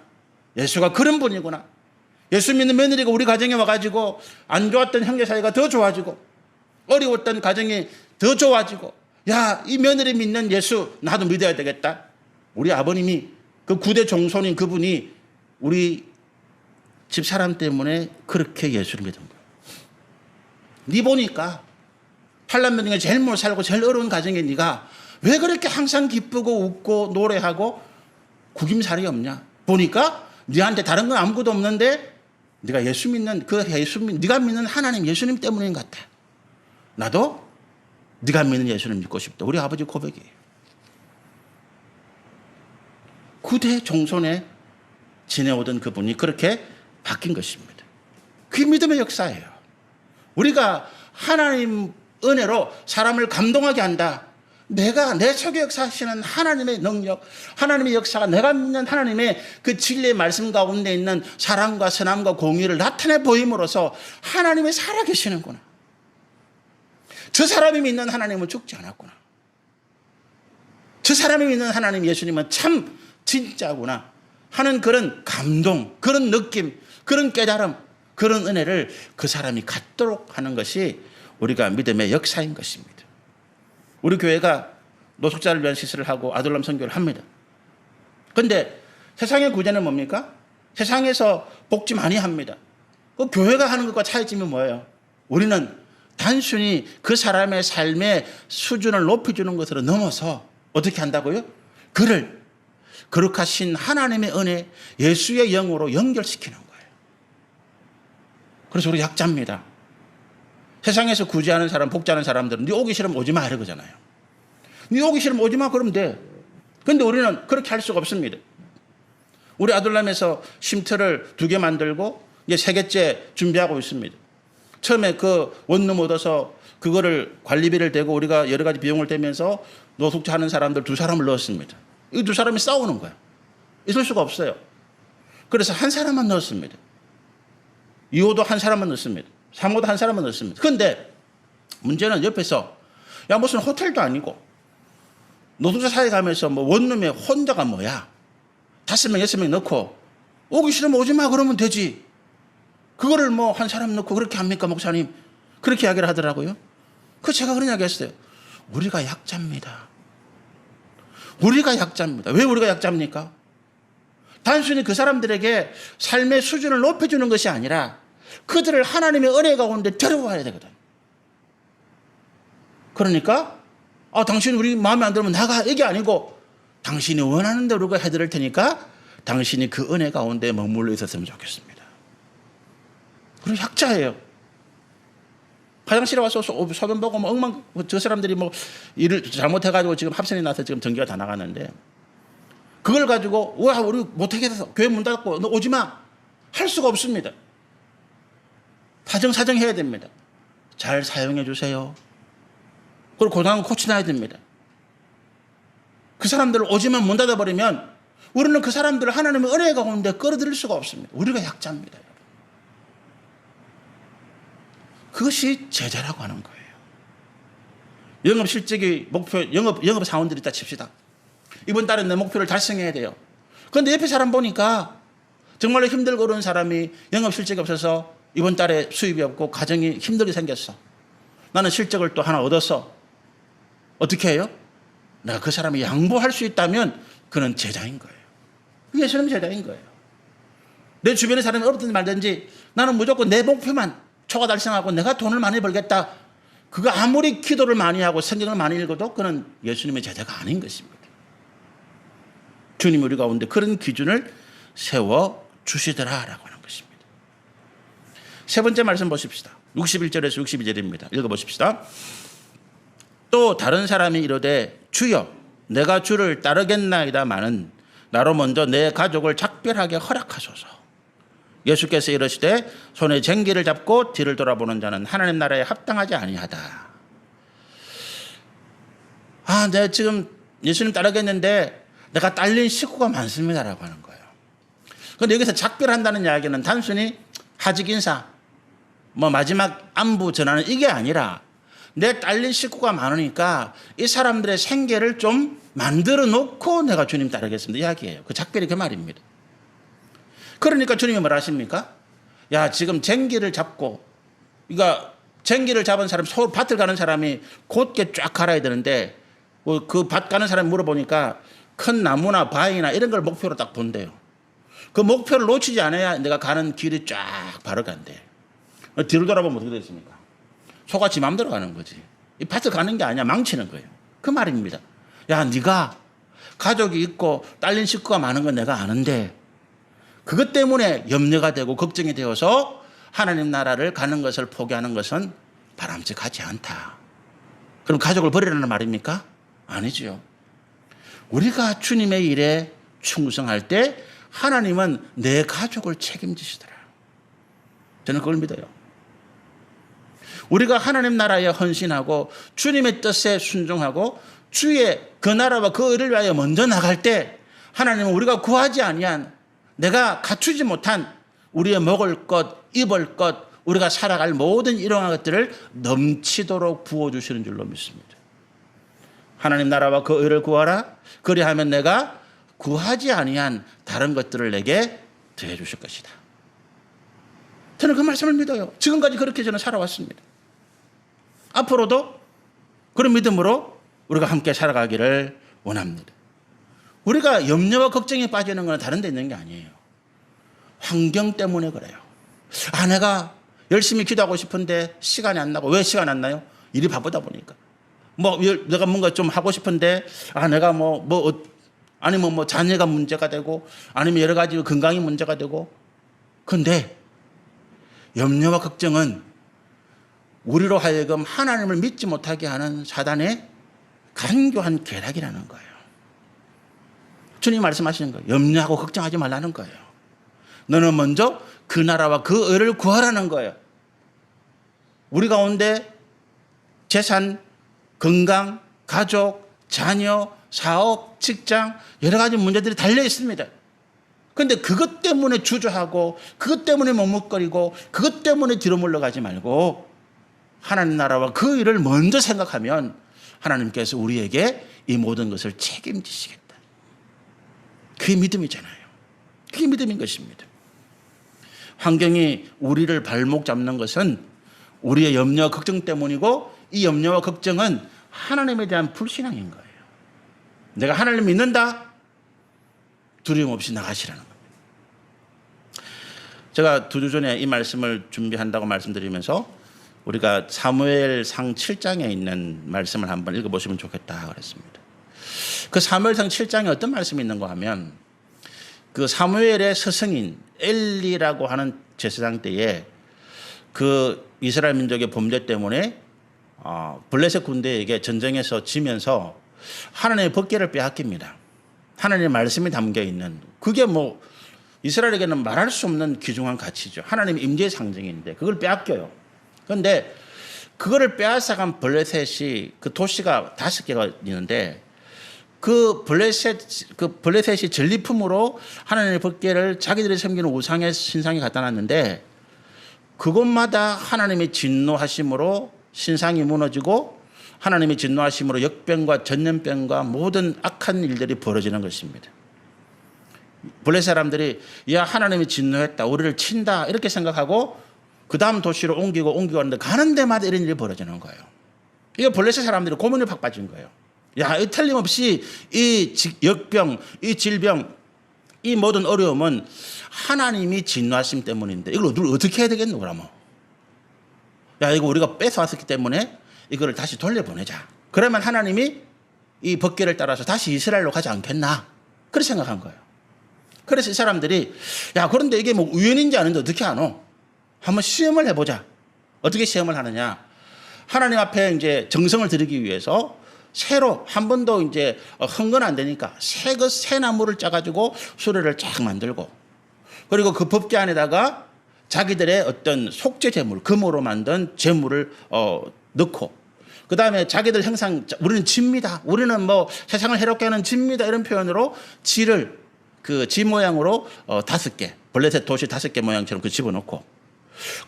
예수가 그런 분이구나. 예수 믿는 며느리가 우리 가정에 와가지고 안 좋았던 형제 사이가 더 좋아지고 어려웠던 가정이 더 좋아지고 이 며느리 믿는 예수 나도 믿어야 되겠다. 우리 아버님이 그 9대 종손인 그분이 우리 집사람 때문에 그렇게 예수를 믿은 거예요. 네 보니까 8남매 중에 제일 못 살고 제일 어려운 가정에 네가 왜 그렇게 항상 기쁘고 웃고 노래하고 구김살이 없냐. 보니까 네한테 다른 건 아무것도 없는데 네가 예수 믿는 네가 믿는 하나님 예수님 때문인 것 같아. 나도 네가 믿는 예수님 믿고 싶다. 우리 아버지 고백이에요. 9대 종손에 지내오던 그분이 그렇게 바뀐 것입니다. 그게 믿음의 역사예요. 우리가 하나님 은혜로 사람을 감동하게 한다. 내가 내 속에 역사하시는 하나님의 능력, 하나님의 역사가 내가 믿는 하나님의 그 진리의 말씀 가운데 있는 사랑과 선함과 공의를 나타내 보임으로써 하나님이 살아계시는구나. 저 사람이 믿는 하나님은 죽지 않았구나. 저 사람이 믿는 하나님 예수님은 참 진짜구나 하는 그런 감동, 그런 느낌, 그런 깨달음, 그런 은혜를 그 사람이 갖도록 하는 것이 우리가 믿음의 역사인 것입니다. 우리 교회가 노숙자를 위한 시설을 하고 아들람 선교를 합니다. 그런데 세상의 구제는 뭡니까? 세상에서 복지 많이 합니다. 그 교회가 하는 것과 차이점이 뭐예요? 우리는 단순히 그 사람의 삶의 수준을 높여주는 것으로 넘어서 어떻게 한다고요? 그를 거룩하신 하나님의 은혜, 예수의 영으로 연결시키는 거예요. 그래서 우리 약자입니다. 세상에서 구제하는 사람, 복지하는 사람들은 네 오기 싫으면 오지 마 이러잖아요. 네 오기 싫으면 오지 마 그러면 돼. 그런데 우리는 그렇게 할 수가 없습니다. 우리 아들람에서 쉼터를 2개 만들고 이제 3개째 준비하고 있습니다. 처음에 그 원룸 얻어서 그거를 관리비를 대고 우리가 여러 가지 비용을 대면서 노숙자 하는 사람들 2사람을 넣었습니다. 이 2사람이 싸우는 거예요. 있을 수가 없어요. 그래서 한 사람만 넣었습니다. 2호도 한 사람만 넣습니다. 3호도 한 사람만 넣습니다. 그런데 문제는 옆에서 무슨 호텔도 아니고 노숙자 사회 가면서 원룸에 혼자가 뭐야. 5명, 6명 넣고 오기 싫으면 오지 마 그러면 되지. 그거를 한 사람 넣고 그렇게 합니까 목사님? 그렇게 이야기를 하더라고요. 제가 그런 이야기 했어요. 우리가 약자입니다. 우리가 약자입니다. 왜 우리가 약자입니까? 단순히 그 사람들에게 삶의 수준을 높여주는 것이 아니라 그들을 하나님의 은혜 가운데 데려와야 되거든. 그러니까 당신 우리 마음에 안 들면 나가 이게 아니고 당신이 원하는 대로 우리가 해드릴 테니까 당신이 그 은혜 가운데 머물러 있었으면 좋겠습니다. 우리 약자예요. 화장실에 와서 소변 보고 저 사람들이 일을 잘못해가지고 지금 합선이 나서 지금 전기가 다 나갔는데 그걸 가지고 우리 못하겠어 교회 문 닫고 너 오지 마 할 수가 없습니다. 사정 해야 됩니다. 잘 사용해 주세요. 그리고 고등학교 고쳐놔야 됩니다. 그 사람들을 오지만 문 닫아버리면 우리는 그 사람들을 하나님의 은혜 가운데 끌어들일 수가 없습니다. 우리가 약자입니다. 그것이 제자라고 하는 거예요. 영업 실적이 목표, 영업 사원들이 있다 칩시다. 이번 달에 내 목표를 달성해야 돼요. 그런데 옆에 사람 보니까 정말로 힘들고 그런 사람이 영업 실적이 없어서 이번 달에 수입이 없고 가정이 힘들게 생겼어. 나는 실적을 또 하나 얻었어. 어떻게 해요? 내가 그 사람이 양보할 수 있다면 그는 제자인 거예요. 예수님 제자인 거예요. 내 주변의 사람이 어렵든지 말든지 나는 무조건 내 목표만 초과 달성하고 내가 돈을 많이 벌겠다. 그거 아무리 기도를 많이 하고 성경을 많이 읽어도 그는 예수님의 제자가 아닌 것입니다. 주님 우리 가운데 그런 기준을 세워 주시더라라고 하는 것입니다. 세 번째 말씀 보십시다. 61절에서 62절입니다. 읽어보십시다. 또 다른 사람이 이르되 주여 내가 주를 따르겠나이다마는 나로 먼저 내 가족을 작별하게 허락하소서. 예수께서 이르시되 손에 쟁기를 잡고 뒤를 돌아보는 자는 하나님 나라에 합당하지 아니하다. 내가 지금 예수님 따르겠는데 내가 딸린 식구가 많습니다라고 하는 거예요. 그런데 여기서 작별한다는 이야기는 단순히 하직 인사, 마지막 안부 전하는 이게 아니라 내 딸린 식구가 많으니까 이 사람들의 생계를 좀 만들어 놓고 내가 주님 따르겠습니다. 이야기예요. 그 작별이 그 말입니다. 그러니까 주님이 뭐라 하십니까? 야, 지금 쟁기를 잡고, 그러니까 쟁기를 잡은 사람, 밭을 가는 사람이 곧게 쫙 갈아야 되는데 그 밭 가는 사람이 물어보니까 큰 나무나 바위나 이런 걸 목표로 딱 본대요. 그 목표를 놓치지 않아야 내가 가는 길이 쫙 바로 간대. 뒤로 돌아보면 어떻게 되겠습니까? 소가 지 맘대로 가는 거지. 이 밭을 가는 게 아니야. 망치는 거예요. 그 말입니다. 야, 네가 가족이 있고 딸린 식구가 많은 건 내가 아는데 그것 때문에 염려가 되고 걱정이 되어서 하나님 나라를 가는 것을 포기하는 것은 바람직하지 않다. 그럼 가족을 버리라는 말입니까? 아니지요. 우리가 주님의 일에 충성할 때 하나님은 내 가족을 책임지시더라. 저는 그걸 믿어요. 우리가 하나님 나라에 헌신하고 주님의 뜻에 순종하고 주의 그 나라와 그 의를 위하여 먼저 나갈 때 하나님은 우리가 구하지 아니한 내가 갖추지 못한 우리의 먹을 것, 입을 것, 우리가 살아갈 모든 이러한 것들을 넘치도록 부어주시는 줄로 믿습니다. 하나님 나라와 그 의를 구하라. 그리하면 내가 구하지 아니한 다른 것들을 내게 더해 주실 것이다. 저는 그 말씀을 믿어요. 지금까지 그렇게 저는 살아왔습니다. 앞으로도 그런 믿음으로 우리가 함께 살아가기를 원합니다. 우리가 염려와 걱정에 빠지는 건 다른 데 있는 게 아니에요. 환경 때문에 그래요. 내가 열심히 기도하고 싶은데 시간이 안 나고. 왜 시간 안 나요? 일이 바쁘다 보니까. 내가 뭔가 좀 하고 싶은데 내가 아니면 자녀가 문제가 되고 아니면 여러 가지 건강이 문제가 되고. 근데 염려와 걱정은 우리로 하여금 하나님을 믿지 못하게 하는 사단의 간교한 계략이라는 거예요. 주님 말씀하시는 거예요. 염려하고 걱정하지 말라는 거예요. 너는 먼저 그 나라와 그 의를 구하라는 거예요. 우리 가운데 재산, 건강, 가족, 자녀, 사업, 직장 여러 가지 문제들이 달려 있습니다. 그런데 그것 때문에 주저하고 그것 때문에 머뭇거리고 그것 때문에 뒤로 물러가지 말고 하나님 나라와 그 일을 먼저 생각하면 하나님께서 우리에게 이 모든 것을 책임지시겠다. 그게 믿음이잖아요. 그게 믿음인 것입니다. 환경이 우리를 발목 잡는 것은 우리의 염려와 걱정 때문이고 이 염려와 걱정은 하나님에 대한 불신앙인 거예요. 내가 하나님을 믿는다? 두려움 없이 나가시라는 겁니다. 제가 2주 전에 이 말씀을 준비한다고 말씀드리면서 우리가 사무엘상 7장에 있는 말씀을 한번 읽어보시면 좋겠다 그랬습니다. 그 사무엘상 7장에 어떤 말씀이 있는가 하면 그 사무엘의 스승인 엘리라고 하는 제사장 때에 그 이스라엘 민족의 범죄 때문에 블레셋 군대에게 전쟁에서 지면서 하나님의 법궤를 빼앗깁니다. 하나님의 말씀이 담겨 있는 그게 이스라엘에게는 말할 수 없는 귀중한 가치죠. 하나님의 임재의 상징인데 그걸 빼앗겨요. 그런데 그거를 빼앗아간 블레셋이 그 도시가 5개가 있는데 그 블레셋이 전리품으로 하나님의 법궤를 자기들이 섬기는 우상의 신상에 갖다 놨는데 그곳마다 하나님의 진노하심으로 신상이 무너지고 하나님의 진노하심으로 역병과 전염병과 모든 악한 일들이 벌어지는 것입니다. 블레셋 사람들이 하나님이 진노했다, 우리를 친다 이렇게 생각하고 그 다음 도시로 옮기고 하는데 가는 데마다 이런 일이 벌어지는 거예요. 이게 블레셋 사람들이 고민을 팍 빠진 거예요. 이 틀림없이 이 역병, 이 질병, 이 모든 어려움은 하나님이 진노하심 때문인데 이걸 어떻게 해야 되겠노 그러면? 이거 우리가 뺏어왔기 때문에 이거를 다시 돌려보내자. 그러면 하나님이 이 법궤를 따라서 다시 이스라엘로 가지 않겠나? 그렇게 생각한 거예요. 그래서 이 사람들이 야, 그런데 이게 뭐 우연인지 아닌지 어떻게 아노? 한번 시험을 해보자. 어떻게 시험을 하느냐? 하나님 앞에 이제 정성을 들이기 위해서 새로 한 번도 이제 헌건 안 되니까 새 나무를 짜가지고 수레를 쫙 만들고, 그리고 그 법궤 안에다가 자기들의 어떤 속죄 제물, 금으로 만든 제물을 넣고, 그 다음에 자기들 형상, 우리는 집니다. 우리는 뭐 세상을 해롭게 하는 집니다. 이런 표현으로 지를 그 지 모양으로 5개, 블레셋 도시 5개 모양처럼 그 집어넣고,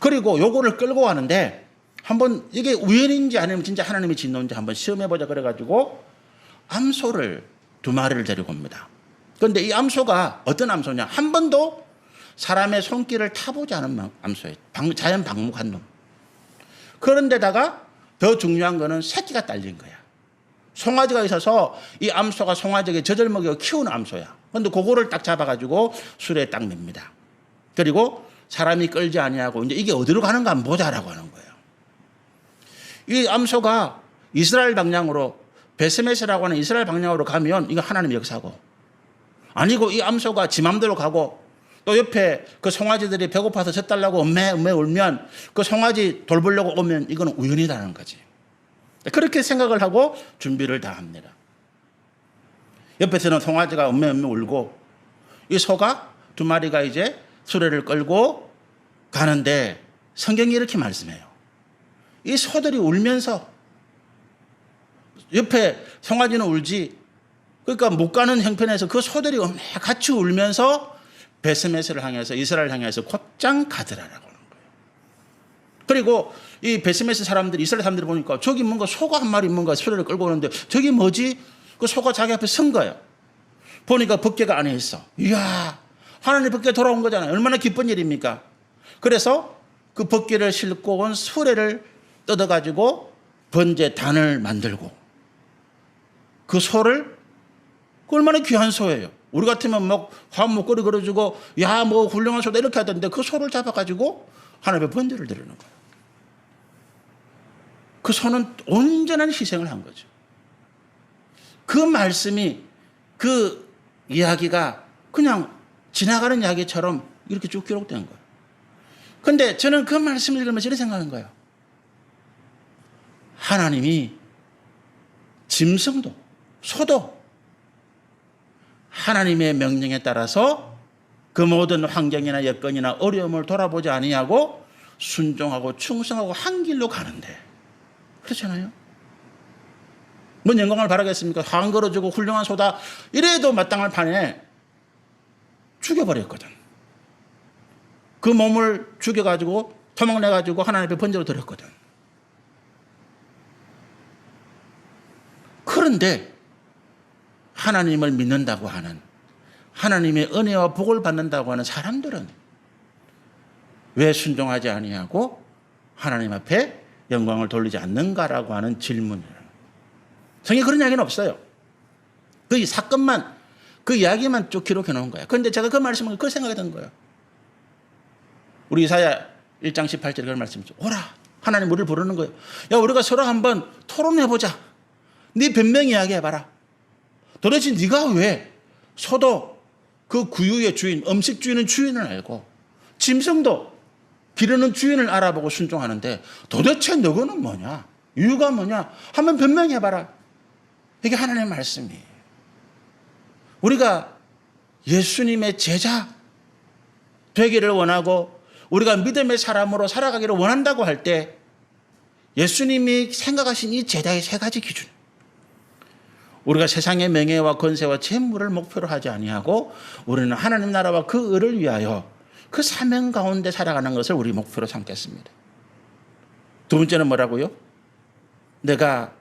그리고 요거를 끌고 가는데 한번 이게 우연인지 아니면 진짜 하나님이 짓놓은지 한번 시험해보자 그래가지고 암소를 2마리를 데리고 옵니다. 그런데 이 암소가 어떤 암소냐? 한 번도 사람의 손길을 타보지 않은 암소예요. 자연 방목한 놈. 그런데다가 더 중요한 거는 새끼가 딸린 거야. 송아지가 있어서 이 암소가 송아지에게 젖을 먹여 키우는 암소야. 그런데 그거를 딱 잡아가지고 수레에 딱 냅니다. 그리고 사람이 끌지 아니하고 이제 이게 어디로 가는가 한번 보자라고 하는 거예요. 이 암소가 이스라엘 방향으로, 베스메스라고 하는 이스라엘 방향으로 가면 이거 하나님의 역사고, 아니고 이 암소가 지 맘대로 가고 또 옆에 그 송아지들이 배고파서 젖 달라고 엄매 울면 그 송아지 돌보려고 오면 이거는 우연이라는 거지. 그렇게 생각을 하고 준비를 다 합니다. 옆에서는 송아지가 엄매 울고 이 소가 2마리가 이제 수레를 끌고 가는데 성경이 이렇게 말씀해요. 이 소들이 울면서, 옆에 송아지는 울지, 그러니까 못 가는 형편에서 그 소들이 같이 울면서 베스메스를 향해서, 이스라엘 향해서 곧장 가더라라고 하는 거예요. 그리고 이 베스메스 사람들이, 이스라엘 사람들이 보니까 저기 뭔가 소가 한 마리 뭔가 수레를 끌고 오는데 저기 뭐지? 그 소가 자기 앞에 선 거예요. 보니까 법궤가 안에 있어. 이야, 하나님 법궤 돌아온 거잖아요. 얼마나 기쁜 일입니까? 그래서 그 법궤를 싣고 온 수레를 뜯어가지고 번제단을 만들고, 그 소를, 그 얼마나 귀한 소예요. 우리 같으면 막 화목거리 걸어주고 야, 뭐 훌륭한 소다 이렇게 하던데 그 소를 잡아가지고 하나님의 번제를 드리는 거예요. 그 소는 온전한 희생을 한 거죠. 그 말씀이, 그 이야기가 그냥 지나가는 이야기처럼 이렇게 쭉 기록된 거예요. 근데 저는 그 말씀을 읽으면서 이런 생각하는 거예요. 하나님이 짐승도 소도 하나님의 명령에 따라서 그 모든 환경이나 여건이나 어려움을 돌아보지 아니하고 순종하고 충성하고 한 길로 가는데, 그렇잖아요. 뭔 영광을 바라겠습니까? 한 걸어주고 훌륭한 소다 이래도 마땅할 판에 죽여버렸거든. 그 몸을 죽여가지고 토막내가지고 하나님 앞에 번제로 드렸거든. 그런데 하나님을 믿는다고 하는, 하나님의 은혜와 복을 받는다고 하는 사람들은 왜 순종하지 아니하고 하나님 앞에 영광을 돌리지 않는가라고 하는 질문이에요. 성경에 그런 이야기는 없어요. 그 사건만, 그 이야기만 쭉 기록해 놓은 거예요. 그런데 제가 그 말씀을 그 생각이 든 거예요. 우리 이사야 1장 18절에 그런 말씀이죠. 오라, 하나님 우리를 부르는 거예요. 야, 우리가 서로 한번 토론해보자. 네 변명 이야기해봐라. 도대체 네가 왜 소도 그 구유의 주인, 음식 주인은 주인을 알고 짐승도 기르는 주인을 알아보고 순종하는데 도대체 너거는 뭐냐? 이유가 뭐냐? 한번 변명해봐라. 이게 하나님의 말씀이에요. 우리가 예수님의 제자 되기를 원하고 우리가 믿음의 사람으로 살아가기를 원한다고 할 때 예수님이 생각하신 이 제자의 3가지 기준, 우리가 세상의 명예와 권세와 재물을 목표로 하지 아니하고 우리는 하나님 나라와 그 의를 위하여 그 사명 가운데 살아가는 것을 우리 목표로 삼겠습니다. 2번째는 뭐라고요? 내가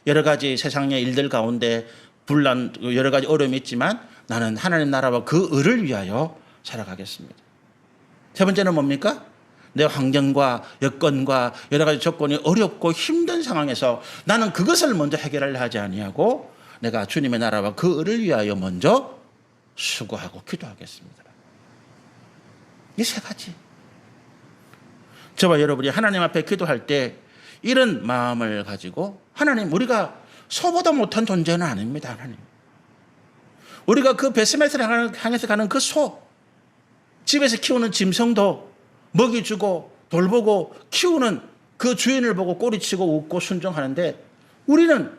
여러 가지 세상의 일들 가운데 분란, 여러 가지 어려움이 있지만 나는 하나님 나라와 그 의를 위하여 살아가겠습니다. 3번째는 뭡니까? 내 환경과 여건과 여러 가지 조건이 어렵고 힘든 상황에서 나는 그것을 먼저 해결하려 하지 아니하고 내가 주님의 나라와 그 의를 위하여 먼저 수고하고 기도하겠습니다. 이 3가지. 저와 여러분이 하나님 앞에 기도할 때 이런 마음을 가지고, 하나님, 우리가 소보다 못한 존재는 아닙니다. 하나님, 우리가 그 베스메스를 향해서 가는 그 소, 집에서 키우는 짐승도 먹이 주고 돌보고 키우는 그 주인을 보고 꼬리치고 웃고 순종하는데, 우리는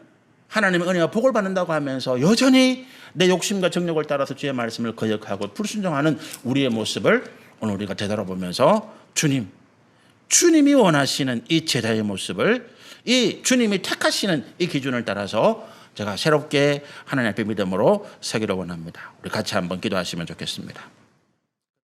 하나님의 은혜와 복을 받는다고 하면서 여전히 내 욕심과 정욕을 따라서 주의 말씀을 거역하고 불순종하는 우리의 모습을 오늘 우리가 되돌아보면서 주님이 원하시는 이 제자의 모습을, 이 주님이 택하시는 이 기준을 따라서 제가 새롭게 하나님 앞에 믿음으로 서기를 원합니다. 우리 같이 한번 기도하시면 좋겠습니다.